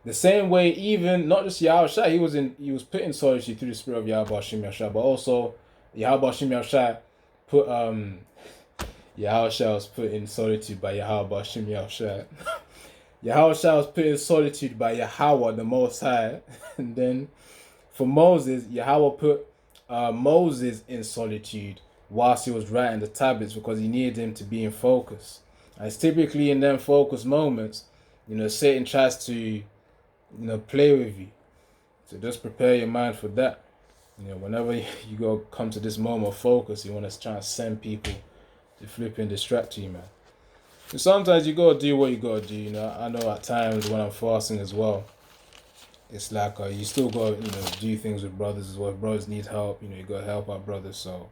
The same way, even not just Yahawashi, he was put in solitude through the spirit of Yahawashi, but also Yahawashi put Yahawashi was put in solitude by Yahawashi. Yahawashi was put in solitude by Yahweh, the Most High. And then for Moses, Yahweh put Moses in solitude whilst he was writing the tablets because he needed him to be in focus. And it's typically in them focus moments, Satan tries to, play with you. So just prepare your mind for that. Whenever you go come to this moment of focus, you want to try and send people to flip and distract you, man. And sometimes you gotta do what you gotta do. I know at times when I'm fasting as well, it's like you still gotta do things with brothers as well. If brothers need help, you gotta help our brothers. So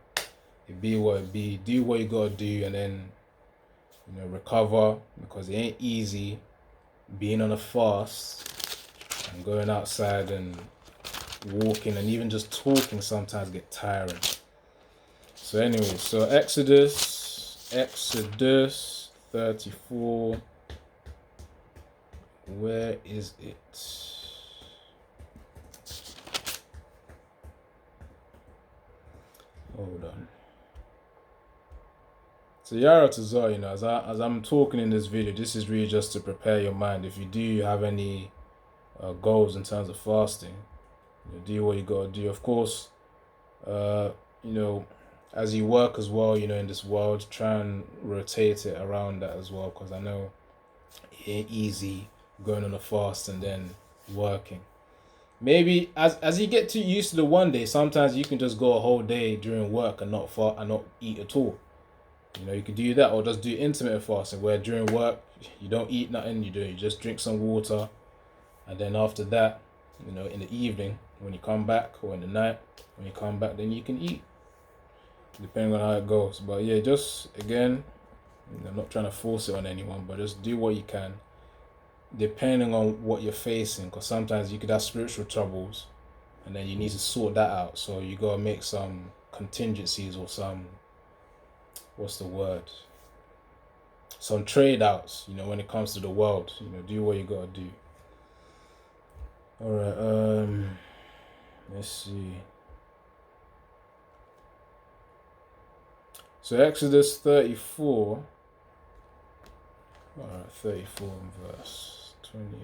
it be what it be. Do what you gotta do, and then recover because it ain't easy being on a fast and going outside and walking and even just talking sometimes get tiring. So anyway, so Exodus 34. Where is it? Hold on. So Yara Tazar, as I'm talking in this video, this is really just to prepare your mind. If you do have any goals in terms of fasting. Do what you gotta do. Of course, uh, you know, as you work as well, in this world, try and rotate it around that as well, because I know it ain't easy going on a fast and then working. Maybe as you get too used to the one day, sometimes you can just go a whole day during work and not eat at all. You could do that, or just do intermittent fasting, where during work you don't eat nothing, you just drink some water, and then after that, in the evening when you come back, or in the night when you come back, then you can eat, depending on how it goes. But yeah, just again, I'm not trying to force it on anyone, but just do what you can, depending on what you're facing, because sometimes you could have spiritual troubles, and then you need to sort that out. So you gotta make some contingencies, or some, what's the word? Some trade outs, when it comes to the world. Do what you gotta do. All right. Let's see. So Exodus 34. All right, 34 and verse 28.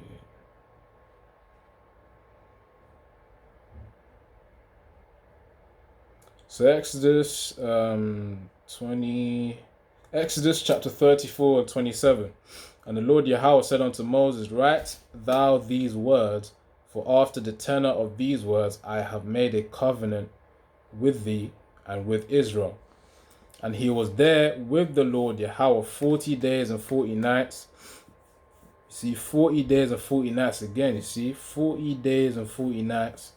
So Exodus chapter 34 and 27. And the Lord Yahawashi said unto Moses, Write thou these words, for after the tenor of these words I have made a covenant with thee and with Israel. And he was there with the Lord Yahawashi 40 days and 40 nights. You see, 40 days and 40 nights again. You see, 40 days and 40 nights.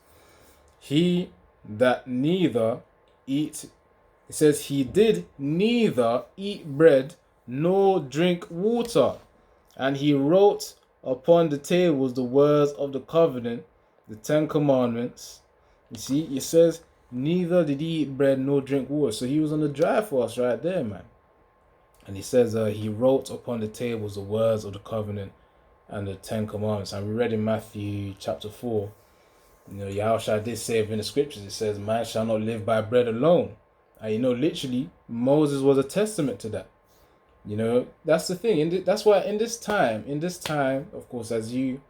He that neither eat, it says he did neither eat bread nor drink water. And he wrote upon the tables the words of the covenant, the 10 commandments. You see, it says neither did he eat bread nor drink water. So he was on the dry fast right there, man. And he says he wrote upon the tables the words of the covenant and the 10 commandments. And we read in Matthew chapter 4, Yahawashi did say in the scriptures, it says, man shall not live by bread alone. And literally, Moses was a testament to that. That's the thing. That's why in this time, of course, as you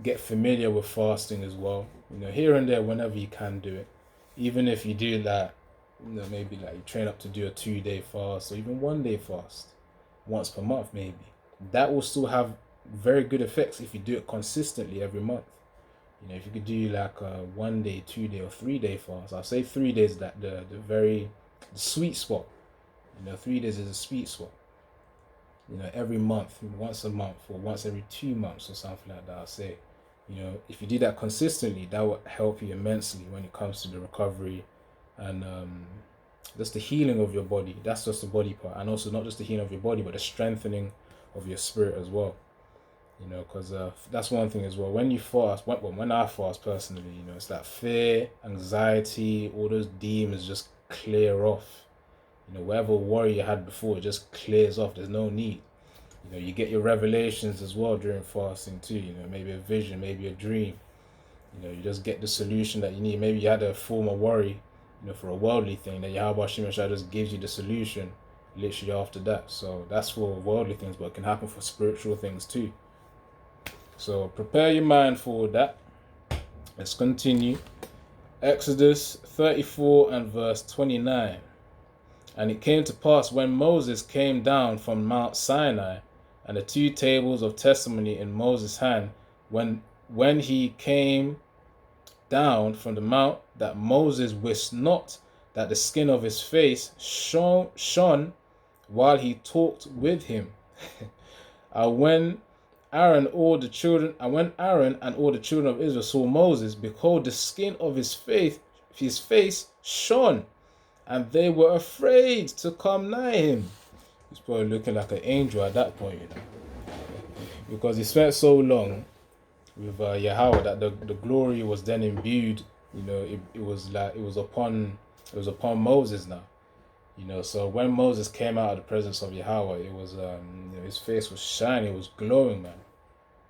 get familiar with fasting as well, here and there, whenever you can do it, even if you do that, maybe like you train up to do a 2-day fast, or even 1-day fast once per month, maybe that will still have very good effects if you do it consistently every month. If you could do like a 1-day, 2-day, or 3-day fast, I'll say 3 days that the sweet spot. 3 days is a sweet spot. Every month, once a month, or once every 2 months, or something like that. I'll say, if you do that consistently, that will help you immensely when it comes to the recovery and just the healing of your body. That's just the body part, and also not just the healing of your body, but the strengthening of your spirit as well. Because that's one thing as well. When you fast, when I fast personally, it's that fear, anxiety, all those demons just clear off. Whatever worry you had before, it just clears off. There's no need. You get your revelations as well during fasting too. Maybe a vision, maybe a dream. You just get the solution that you need. Maybe you had a form of worry, for a worldly thing, that Yahawashi just gives you the solution literally after that. So that's for worldly things, but it can happen for spiritual things too. So prepare your mind for that. Let's continue. Exodus 34 and verse 29. And it came to pass when Moses came down from Mount Sinai, and the 2 tables of testimony in Moses' hand, when he came down from the mount, that Moses wist not that the skin of his face shone while he talked with him. And when Aaron and all the children of Israel saw Moses, behold, the skin of his face shone, and they were afraid to come nigh him. He's probably looking like an angel at that point, because he spent so long with Yahweh that the glory was then imbued. It was upon Moses now. So when Moses came out of the presence of Yahweh, it was his face was shining, it was glowing, man.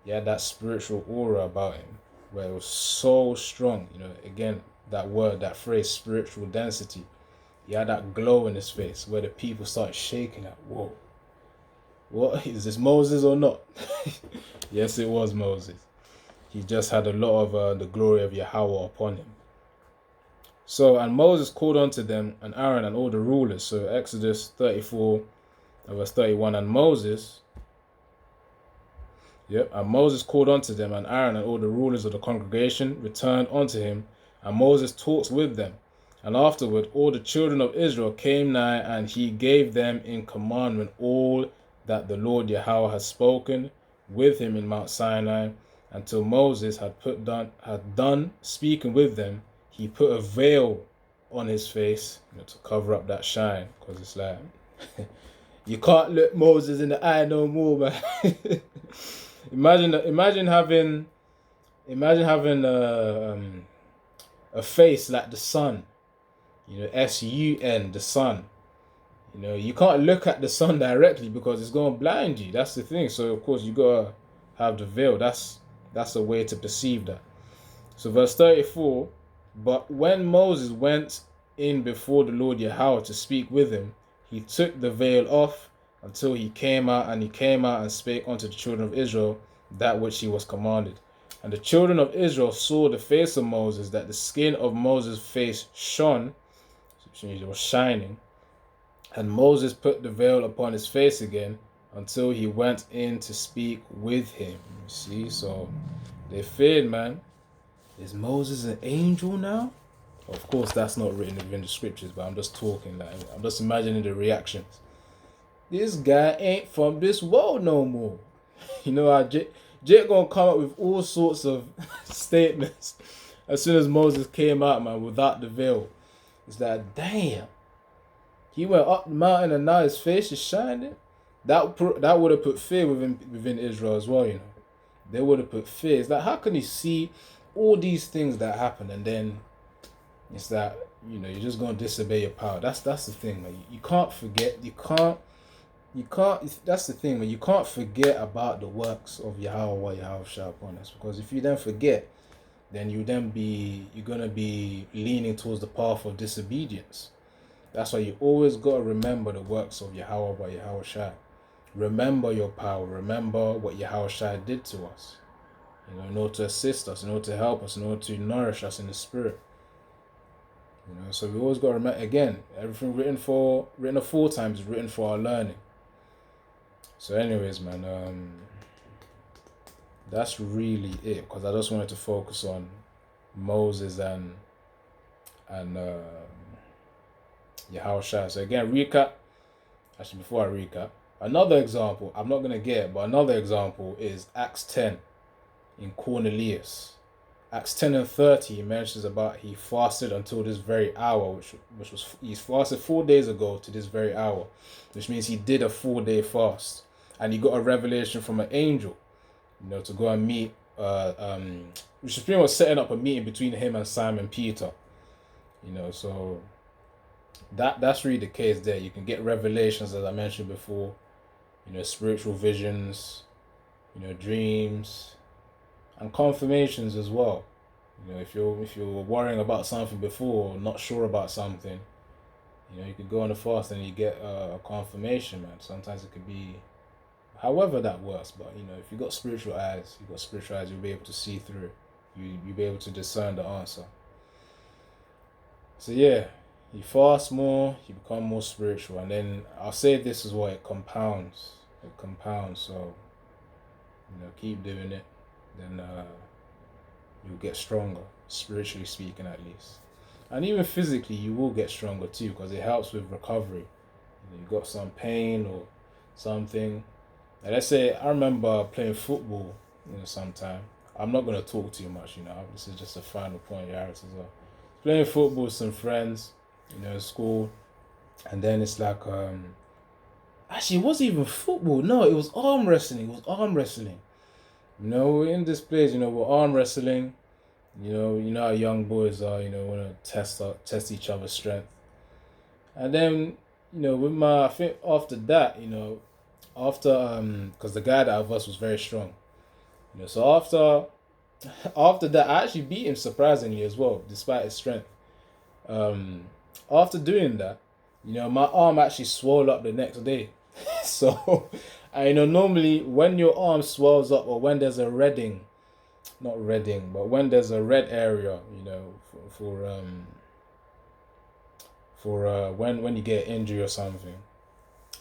He had that spiritual aura about him, where it was so strong. Again, that phrase, spiritual density. He had that glow in his face, where the people started shaking, like, whoa, What is this, Moses or not? Yes, it was Moses. He just had a lot of the glory of Yahweh upon him. So, and Moses called unto them, and Aaron and all the rulers. So Exodus 34, verse 31. And Moses, and Moses called unto them, and Aaron and all the rulers of the congregation returned unto him, and Moses talked with them. And afterward all the children of Israel came nigh, and he gave them in commandment all that the Lord Yahweh had spoken with him in Mount Sinai. Until Moses had done speaking with them, he put a veil on his face, to cover up that shine, because it's like you can't look Moses in the eye no more, man. imagine having a face like the sun, sun, the sun. You can't look at the sun directly because it's going to blind you. That's the thing. So of course you gotta have the veil. That's a way to perceive that. So verse 34, but when Moses went in before the Lord Yahweh to speak with him, he took the veil off until he came out, and he came out and spake unto the children of Israel that which he was commanded. And the children of Israel saw the face of Moses, that the skin of Moses' face shone, which means it was shining. And Moses put the veil upon his face again until he went in to speak with him. You see, so they feared, man. Is Moses an angel now? Of course, that's not written within the scriptures, but I'm just talking, like, I'm just imagining the reactions. This guy ain't from this world no more. Jake gonna come up with all sorts of statements as soon as Moses came out, man, without the veil. It's like, damn, he went up the mountain and now his face is shining. That would have put fear within Israel as well. They would have put fear. It's like, how can you see all these things that happen, and then it's that you're just gonna disobey your power? That's the thing, man. You can't forget. You can't. That's the thing, man. You can't forget about the works of Yahweh shall upon us, because if you then forget, then you're gonna be leaning towards the path of disobedience. That's why you always gotta remember the works of Yahweh shall. Remember your power. Remember what Yahweh did to us. In order to assist us, in order to help us, in order to nourish us in the spirit. So we always got to remember, again, everything written aforetime is written for our learning. So anyways, man, that's really it, because I just wanted to focus on Moses and Yahawashi. So again, recap. Actually, before I recap, another example, I'm not going to get it, but another example is Acts 10 in Cornelius. Acts 10 and 30 mentions about he fasted until this very hour, which was he fasted 4 days ago to this very hour, which means he did a 4-day fast, and he got a revelation from an angel, to go and meet, which is pretty much setting up a meeting between him and Simon Peter, so that's really the case there. You can get revelations, as I mentioned before, spiritual visions, dreams, and confirmations as well. If you're worrying about something before, or not sure about something, you could go on a fast and you get a confirmation, man. Sometimes it could be however that works, but if you got spiritual eyes, you'll be able to see through. You'll be able to discern the answer. So yeah, you fast more, you become more spiritual, and then I'll say this as well, it compounds. So keep doing it, then you'll get stronger, spiritually speaking at least. And even physically you will get stronger too, because it helps with recovery. You got some pain or something. And let's say I remember playing football, sometime. I'm not going to talk too much, this is just a final point here as well. Playing football with some friends, in school, and then it's like, actually it wasn't even football, no, it was arm wrestling. We're in this place, we're arm wrestling. How young boys are, want to test each other's strength. And then, I think after that, because the guy that of us was very strong. So after that, I actually beat him surprisingly as well, despite his strength. After doing that, my arm actually swelled up the next day. So I know normally when your arm swells up or when there's a redding, not redding, but when there's a red area, for when you get an injury or something,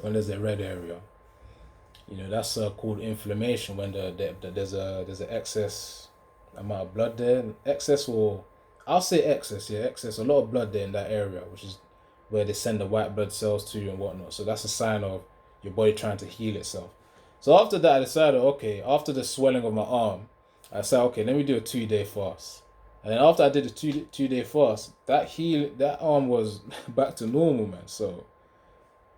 when there's a red area, that's called inflammation. When there's an excess amount of blood there, excess, or I'll say excess, yeah, excess, a lot of blood there in that area, which is where they send the white blood cells to and whatnot. So that's a sign of your body trying to heal itself. So after that, I decided, okay, after the swelling of my arm, I said, okay, let me do a 2 day fast. And then after I did the two day fast, that arm was back to normal, man. So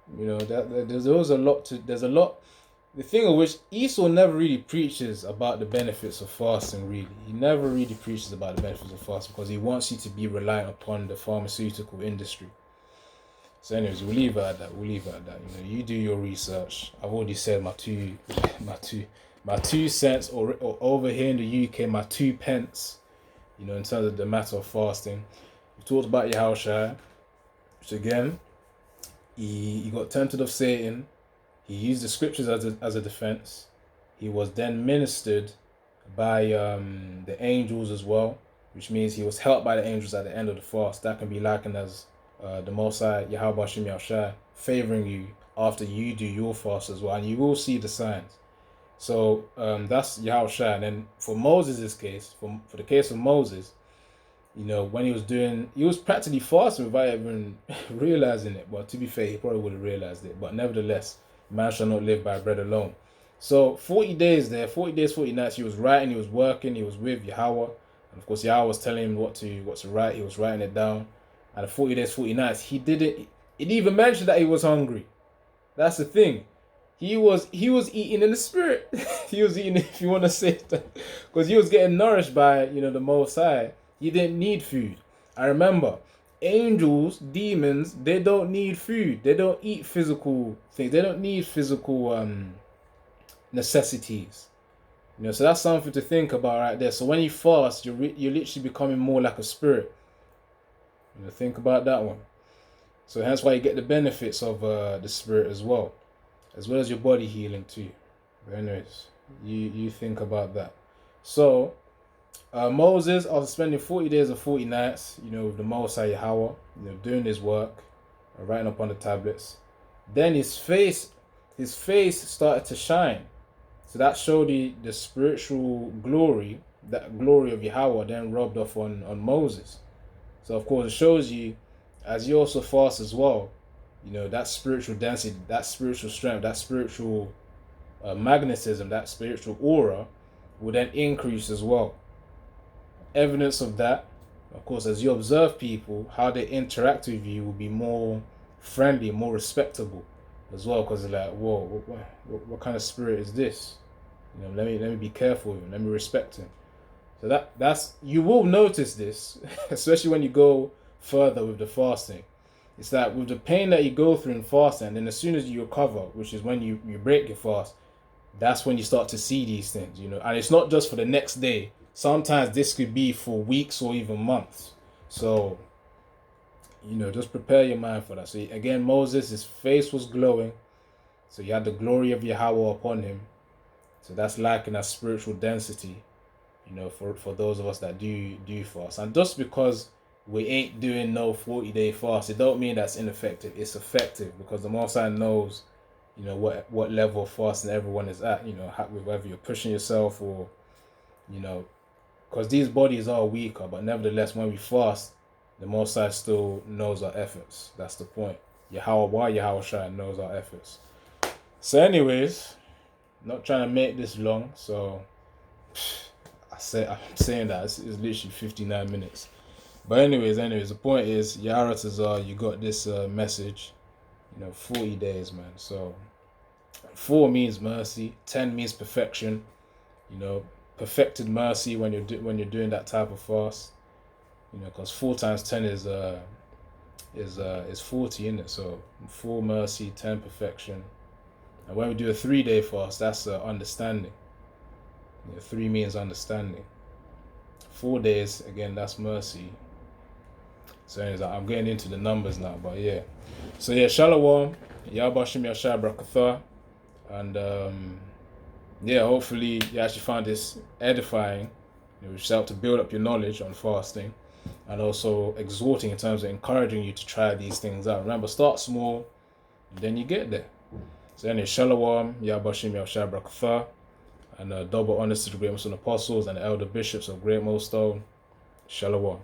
there's a lot to there's a lot. The thing of which Esau never really preaches about the benefits of fasting. Really, he never really preaches about the benefits of fasting because he wants you to be reliant upon the pharmaceutical industry. So, anyways, we'll leave it at that. You do your research. I've already said my two cents, or over here in the UK, my 2 pence. In terms of the matter of fasting, we talked about Yahawashi, which again, he got tempted of Satan. He used the scriptures as a defense. He was then ministered by the angels as well, which means he was helped by the angels at the end of the fast. That can be likened as the Most High, Yahawashi, favoring you after you do your fast as well, and you will see the signs. So that's Yahawashi. And then for Moses' case, for the case of Moses, when he was practically fasting without even realizing it. But to be fair, he probably would have realized it. But nevertheless, man shall not live by bread alone. So 40 days there, 40 days, 40 nights, he was writing, he was working, he was with Yahweh. And of course, Yahweh was telling him what to write. He was writing it down. And the 40 days, 40 nights, he didn't. It even mentioned that he was hungry. That's the thing. He was eating in the spirit. He was eating, if you want to say that, because he was getting nourished by the Most High. He didn't need food. I remember, angels, demons, they don't need food. They don't eat physical things. They don't need physical necessities. So that's something to think about right there. So when you fast, you're literally becoming more like a spirit. Think about that one. So hence why you get the benefits of the spirit as well as your body healing too. But anyways, you think about that. So Moses, after spending 40 days and 40 nights, with the Most High Yahweh, doing his work, writing up on the tablets, then his face started to shine. So that showed the spiritual glory, that glory of Yahweh then rubbed off on Moses. So of course it shows you, as you also fast as well, that spiritual density, that spiritual strength, that spiritual magnetism, that spiritual aura will then increase as well. Evidence of that, of course, as you observe people, how they interact with you will be more friendly, more respectable as well, because they're like, whoa, what kind of spirit is this? Let me be careful with him, let me respect him. So that's you will notice this, especially when you go further with the fasting. It's that with the pain that you go through in fasting, and then as soon as you recover, which is when you break your fast, that's when you start to see these things, and it's not just for the next day. Sometimes this could be for weeks or even months. So, just prepare your mind for that. So again, Moses, his face was glowing. So you had the glory of Yahweh upon him. So that's lacking that spiritual density, for those of us that do fast. And just because we ain't doing no 40-day fast, it don't mean that's ineffective. It's effective because the Most High knows, what level of fasting everyone is at, whether you're pushing yourself or, because these bodies are weaker, but nevertheless, when we fast, the Most High still knows our efforts. That's the point. Yahawashi knows our efforts. So anyways, not trying to make this long, so I'm saying that it's literally 59 minutes. But anyways, the point is, Yaharatazar, you got this message, 40 days, man. So 4 means mercy, 10 means perfection, perfected mercy when you're doing that type of fast, because 4 times 10 is 40, isn't it? So 4 mercy, 10 perfection. And when we do a 3-day fast, that's understanding. 3 means understanding. 4 days, again, that's mercy. So anyways, I'm getting into the numbers now, but yeah. So yeah, Shalom, Yahbashim Yashai Brakatha. And yeah, hopefully you actually find this edifying, which help to build up your knowledge on fasting, and also exhorting in terms of encouraging you to try these things out. Remember, start small, then you get there. So anyway, Shalom, Yabashim Yahushua Barakatha, and double honors to the great Muslim apostles and the elder bishops of Great Millstone. Shalom.